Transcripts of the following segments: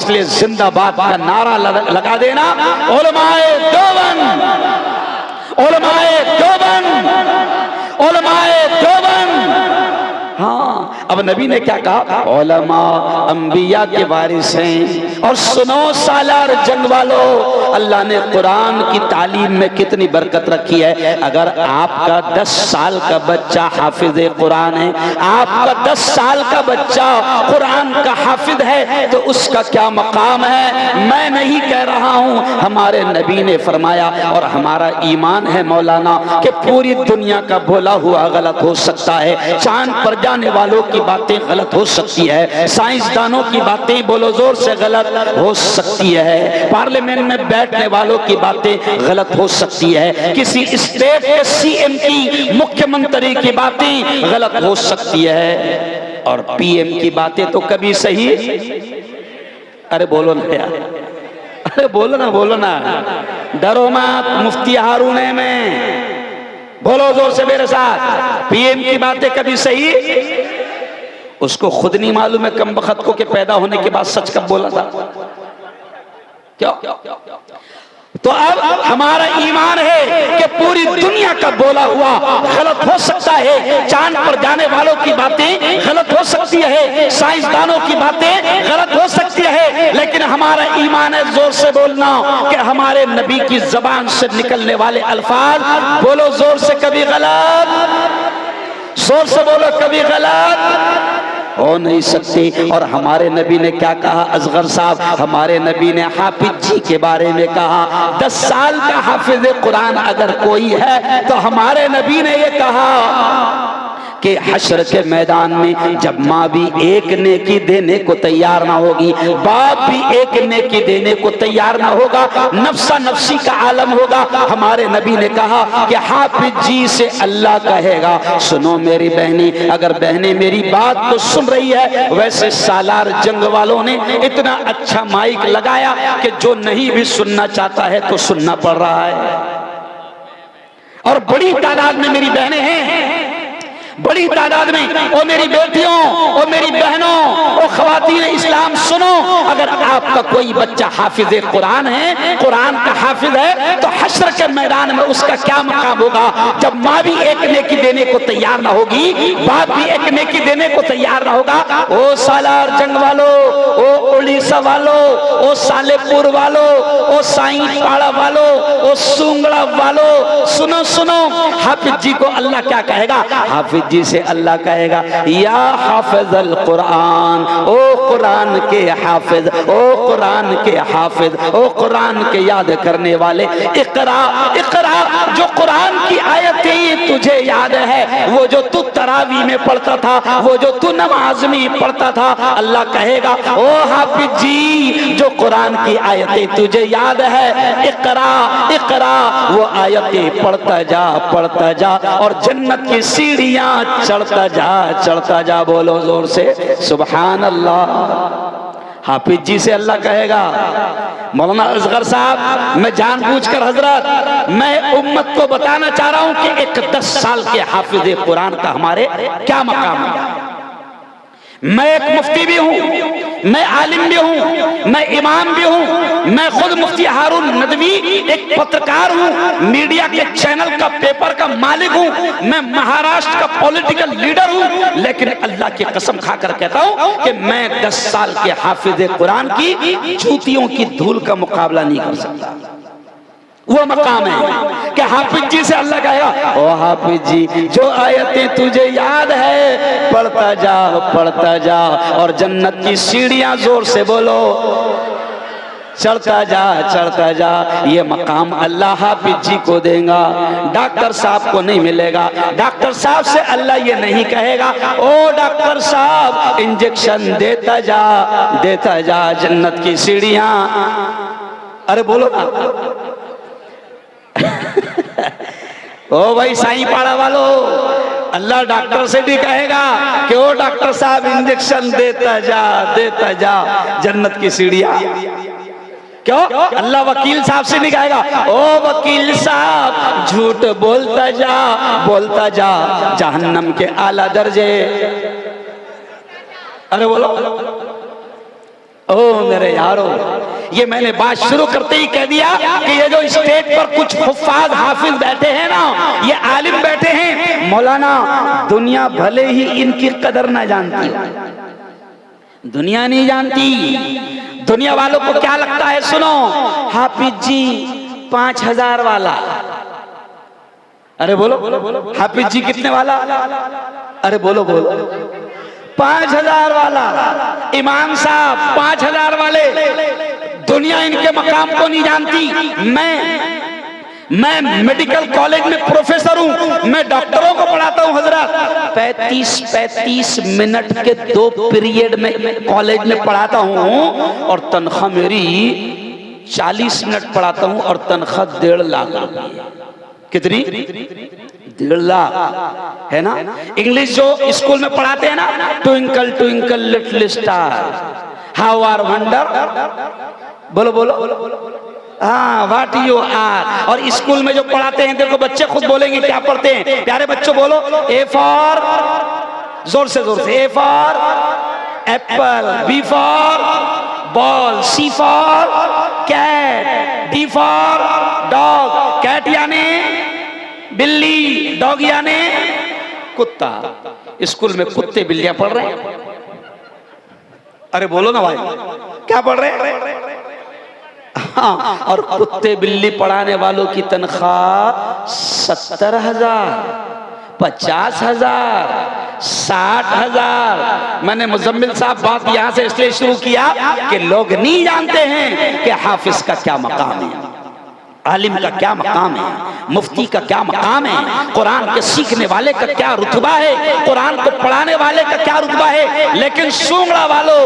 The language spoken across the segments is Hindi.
इसलिए जिंदाबाद का नारा लगा देना। उलमाए देवबंद, उलमाए देवबंद, उलमाए देवबंद। हाँ, अब नबी ने क्या कहा? उलमा अंबिया के वारिस हैं। और सुनो सालार जंग वालों, अल्लाह ने कुरान की तालीम में कितनी बरकत रखी है। अगर आपका 10 साल का बच्चा हाफिज कुरान है, आपका 10 साल का बच्चा कुरान का हाफिज है, तो उसका क्या मकाम है मैं नहीं कह रहा हूँ, हमारे नबी ने फरमाया। और हमारा ईमान है मौलाना कि पूरी दुनिया का बोला हुआ गलत हो सकता है, चांद पर जाने वालों की बातें गलत हो सकती है, साइंसदानों की बातें बोलो जोर से गलत हो सकती है, पार्लियामेंट में बैठने वालों की बातें गलत हो सकती है, किसी स्टेट के सीएम की, मुख्यमंत्री की बातें गलत हो सकती है, और पीएम की बातें तो कभी सही। अरे बोलो ना यार, अरे बोलो ना, बोलो ना, डरो मत। मुफ्ती हारून है मैं, बोलो जोर से मेरे साथ। पीएम की बातें कभी सही, उसको खुद नहीं मालूम है कम बखत को कि पैदा होने के बाद सच कब बोला था। क्यों? तो अब हमारा ईमान है कि पूरी दुनिया का बोला हुआ गलत हो सकता है, चांद पर जाने वालों की बातें गलत हो सकती है, साइंसदानों की बातें गलत हो सकती है, लेकिन हमारा ईमान है जोर से बोलना कि हमारे नबी की जबान से निकलने वाले अल्फाज, बोलो जोर से, कभी गलत, जोर से बोलो, कभी गलत हो नहीं सकती। और हमारे नबी ने क्या कहा? असगर साहब, हमारे नबी ने हाफिज जी के बारे में कहा, 10 साल का हाफिज कुरान अगर कोई है तो हमारे नबी ने ये कहा कि हश्र के मैदान में जब माँ भी एक नेकी देने को तैयार ना होगी, बाप भी एक नेकी देने को तैयार ना होगा, नफ्सा नफ्सी का आलम होगा, हमारे नबी ने कहा कि हाफिज जी से अल्लाह कहेगा, सुनो मेरी बहनी, अगर बहनें मेरी बात तो सुन रही है, वैसे सालार जंग वालों ने इतना अच्छा माइक लगाया कि जो नहीं भी सुनना चाहता है तो सुनना पड़ रहा है। और बड़ी तादाद में मेरी बहनें हैं, बड़ी तादाद में, ओ मेरी बेटियों, ओ मेरी बहनों, ओ खवातीन इस्लाम, सुनो, अगर आपका कोई बच्चा हाफिज कुरान है, कुरान का हाफिज है, तो हश्र के मैदान में उसका क्या मकाम होगा जब माँ भी एक नेकी देने को तैयार ना होगी, बाप भी एक नेकी देने को तैयार ना होगा। ओ सालार जंग वालों, ओ उड़ीसा वालों, ओ सालेपुर वालों, ओ साई पाड़ा वालों, ओ सुंगड़ा वालों, सुनो सुनो, हाफिज जी को अल्लाह क्या कहेगा? हाफिज जी से अल्लाह कहेगा, या हाफिज़ल कुरान, ओ कुरान के हाफिज, ओ कुरान के हाफिज, ओ कुरान के याद करने वाले, इकरा इकरा, जो कुरान की आयतें तुझे याद है, वो जो तू तरावी में पढ़ता था, वो जो तू नमाज में पढ़ता था, अल्लाह कहेगा, ओ हाफिज जी, जो कुरान की आयतें तुझे याद है, इकरा इकरा, वो आयतें पढ़ता जा, और जन्नत की सीढ़ियां चढ़ता जा, बोलो जोर से सुभान अल्लाह। हाफिज जी से अल्लाह कहेगा। मौलाना असगर साहब, मैं जानबूझकर हजरत, मैं उम्मत को बताना चाह रहा हूं कि एक 10 साल के हाफिज कुरान का हमारे क्या मकाम है। मैं एक मुफ्ती भी हूँ, मैं आलिम भी हूँ, मैं इमाम भी हूँ, मैं खुद मुफ्ती हारून नदवी एक पत्रकार हूँ, मीडिया के चैनल का, पेपर का मालिक हूँ, मैं महाराष्ट्र का पॉलिटिकल लीडर हूँ, लेकिन अल्लाह की कसम खाकर कहता हूँ कि मैं 10 साल के हाफिज कुरान की जूतियों की धूल का मुकाबला नहीं कर सकता। वो मकाम है कि हाफिज जी से अल्लाह कहेगा, ओ हाफिज जी, जो आयतें तुझे याद है पढ़ता जा, और जन्नत की सीढ़ियां, जोर से बोलो, चढ़ता जा। ये मकाम अल्लाह हाफिज जी को देगा, डॉक्टर साहब को नहीं मिलेगा। डॉक्टर साहब से अल्लाह ये नहीं कहेगा, ओ डॉक्टर साहब इंजेक्शन देता जा, जन्नत की सीढ़ियां। अरे बोलो ना ओ भाई साईं पाड़ा वालों, अल्लाह डॉक्टर से भी कहेगा कि ओ डॉक्टर साहब इंजेक्शन देता जा, जन्नत की सीढ़ियां। क्यों? अल्लाह वकील साहब से नहीं कहेगा, ओ वकील साहब झूठ बोलता जा, जहन्नम के आला दर्जे। अरे बोलो, ओ मेरे यारो, ये मैंने बात शुरू करते ही कह दिया कि ये जो स्टेज पर कुछ हुफ्फाज हाफिज बैठे हैं ना, ये आलिम बैठे हैं, मौलाना, दुनिया भले ही इनकी कदर ना जानती हो, दुनिया नहीं जानती। दुनिया वालों को क्या लगता है, सुनो, हाफिज जी 5000 वाला, अरे बोलो हाफिज जी कितने वाला, अरे बोलो 5000 वाला, इमाम साहब 5000 वाले। दुनिया इनके मकाम को नहीं जानती। मैं मेडिकल कॉलेज में प्रोफेसर हूं, मैं डॉक्टरों को पढ़ाता हूं हजरत। 35 मिनट के 2 पीरियड में कॉलेज में पढ़ाता हूं और तनख्वाह मेरी 40 मिनट पढ़ाता हूं और तनख्वाह 1.5 लाख रुपये। कितनी? 1.5 लाख है ना। इंग्लिश जो स्कूल में पढ़ाते हैं ना, twinkle twinkle little star how are wonder, बोलो हाँ, व्हाट यू आर। और स्कूल में जो पढ़ाते हैं, देखो बच्चे खुद बोलेंगे क्या पढ़ते हैं, प्यारे बच्चों बोलो, ए फॉर, जोर से A for apple, B for ball, C for cat, D for dog. Cat यानी बिल्ली, डॉग यानी कुत्ता। स्कूल में कुत्ते बिल्लियां पढ़ रहे हैं। अरे बोलो ना भाई, क्या पढ़ रहे हैं? हाँ, और कुत्ते बिल्ली पढ़ाने वालों की तनख्वाह 70,000, 50,000, 60,000। मैंने मुजम्मिल साहब बात यहां से इसलिए शुरू किया कि लोग नहीं जानते हैं कि हाफिज का क्या मकाम है, आलिम का क्या मकाम है, मुफ्ती का क्या मकाम है, कुरान के सीखने वाले का क्या रुतबा है, कुरान को पढ़ाने वाले का क्या रुतबा है। लेकिन सूंगड़ा वालों,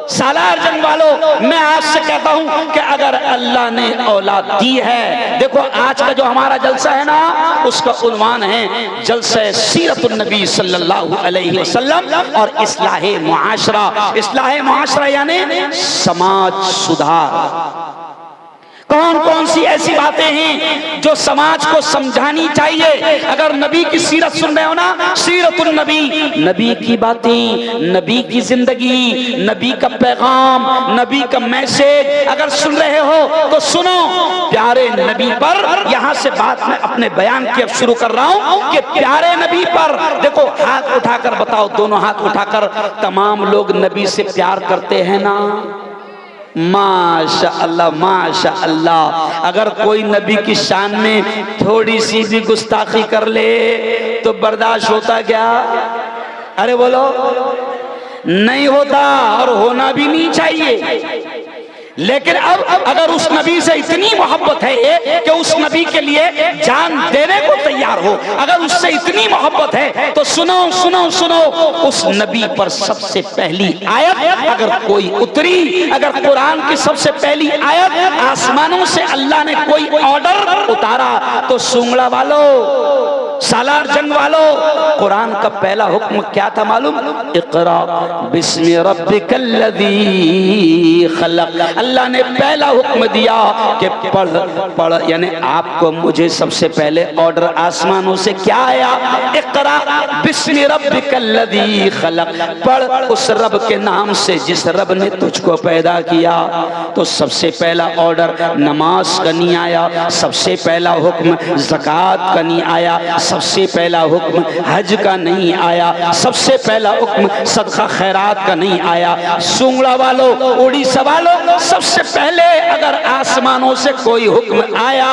सालार जंग वालों, मैं आज से कहता हूं कि अगर अल्लाह ने औलाद दी है, देखो आज का जो हमारा जलसा है ना, उसका उन्वान है जलसा सीरतुन नबी सल्लल्लाहु अलैहि वसल्लम और इस्लाहे मुआशरा। इस्लाहे मुआशरा यानी समाज सुधार। कौन कौन सी ऐसी बातें हैं जो समाज को समझानी चाहिए। अगर नबी की सीरत सुन रहे हो ना, सीरतुन नबी, नबी की बातें, नबी की जिंदगी, नबी का पैगाम, नबी का मैसेज अगर सुन रहे हो तो सुनो। प्यारे नबी पर, यहां से बात मैं अपने बयान की अब शुरू कर रहा हूं कि प्यारे नबी पर देखो, हाथ उठाकर बताओ, दोनों हाथ उठाकर, तमाम लोग नबी से प्यार करते हैं ना? माशा अल्लाह, माशा अल्लाह। अगर कोई नबी की शान में थोड़ी सी भी गुस्ताखी कर ले तो बर्दाश्त होता क्या? अरे बोलो, नहीं होता और होना भी नहीं चाहिए। लेकिन अब अगर उस नबी से इतनी मोहब्बत है कि उस नबी के लिए जान देने को तैयार हो, अगर उससे इतनी मोहब्बत है तो सुनो सुनो सुनो, उस नबी पर सबसे पहली आयत अगर कोई उतरी, अगर कुरान की सबसे पहली आयत आसमानों से अल्लाह ने कोई ऑर्डर उतारा तो सुंगड़ा वालों, सालार जंग वालों, कुरान का पहला हुक्म क्या था मालूम? इक़रा बिस्मि रब्बिकल्लज़ी खलक़। अल्लाह ने पहला हुक्म दिया कि पढ़, यानी आपको मुझे सबसे पहले ऑर्डर आसमानों से क्या आया? इक़रा बिस्मि रब्बिकल्लज़ी खलक़, पढ़ उस रब के नाम से जिस रब ने तुझको पैदा किया। तो सबसे पहला ऑर्डर नमाज का नहीं आया, सबसे पहला हुक्म ज़कात का नहीं आया, सबसे पहला हुक्म हज का नहीं आया, सबसे पहला हुक्म सदका खैरात का नहीं आया। सुंगड़ा वालों, उड़ीसा वालों, सबसे पहले अगर आसमानों से कोई हुक्म आया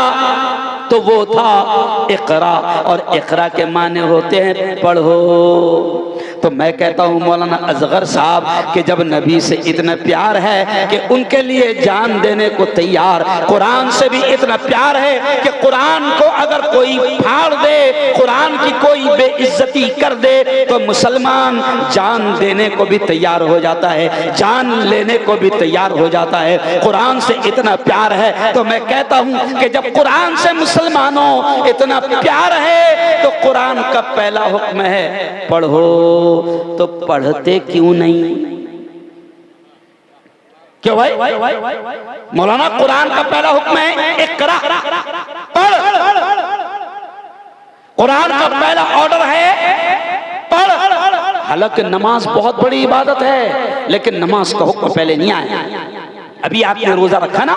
तो वो था इक़रा, और इक़रा के माने होते हैं पढ़ो। तो मैं कहता हूँ मौलाना असगर साहब कि जब नबी से इतना प्यार है कि उनके लिए जान देने को तैयार, कुरान से भी इतना प्यार है कि कुरान को अगर कोई फाड़ दे, कुरान की कोई बेइज्जती कर दे तो मुसलमान जान देने को भी तैयार हो जाता है, जान लेने को भी तैयार हो जाता है। कुरान से इतना प्यार है तो मैं कहता हूँ कि जब कुरान से मुसलमानों इतना प्यार है तो कुरान का पहला हुक्म है पढ़ो। तो पढ़ते क्यों नहीं? क्यों भाई? मौलाना कुरान का पहला हुक्म है इक़रा, पढ़। कुरान का पहला ऑर्डर है पढ़। हालांकि नमाज बहुत बड़ी इबादत है, लेकिन नमाज का हुक्म पहले नहीं आया। अभी आपने रोजा रखा ना,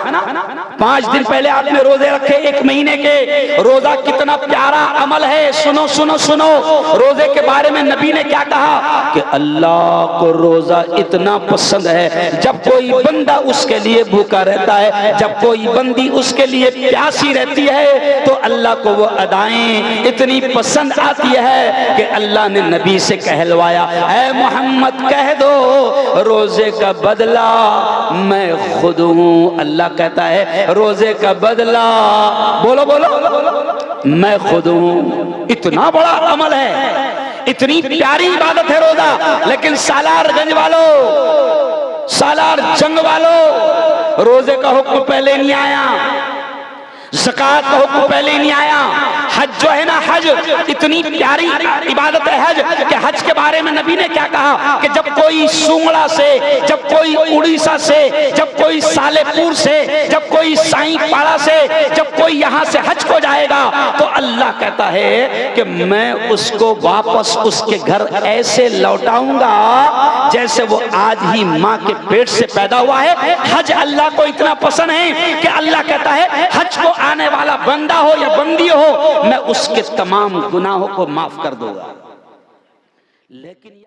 5 दिन पहले आपने रोजे रखे 1 महीने के। रोजा कितना प्यारा अमल है। सुनो सुनो सुनो, रोजे के बारे में नबी ने क्या कहा कि अल्लाह को रोजा इतना पसंद है, जब कोई बंदा उसके लिए भूखा रहता है, जब कोई बंदी उसके लिए प्यासी रहती है, तो अल्लाह को वो अदाएं इतनी पसंद आती है कि अल्लाह ने नबी से कहलवाया, ऐ मोहम्मद कह दो रोजे का बदला मैं खुद हूं। अल्लाह कहता है रोजे का बदला, बोलो बोलो, मैं खुद हूं। इतना बड़ा अमल है, इतनी प्यारी इबादत है रोजा। लेकिन सालारगंज वालों, सालार जंग वालों, रोजे का हुक्म पहले नहीं आया, ज़कात का हुक्म पहले नहीं आया। हज जो है ना, हज इतनी प्यारी इबादत है हज कि हज के बारे में नबी ने क्या कहा कि जब कोई सुंगड़ा से, जब कोई उड़ीसा से, जब कोई सालेपुर से, जब कोई साईं पाड़ा से, जब कोई यहाँ से हज को जाएगा, तो अल्लाह कहता है कि मैं उसको वापस उसके घर ऐसे लौटाऊंगा जैसे वो आज ही माँ के पेट से पैदा हुआ है। हज अल्लाह को इतना पसंद है कि अल्लाह कहता है हज को आने वाला बंदा हो या बंदी हो, मैं उसके तमाम गुनाहों को माफ कर दूंगा। लेकिन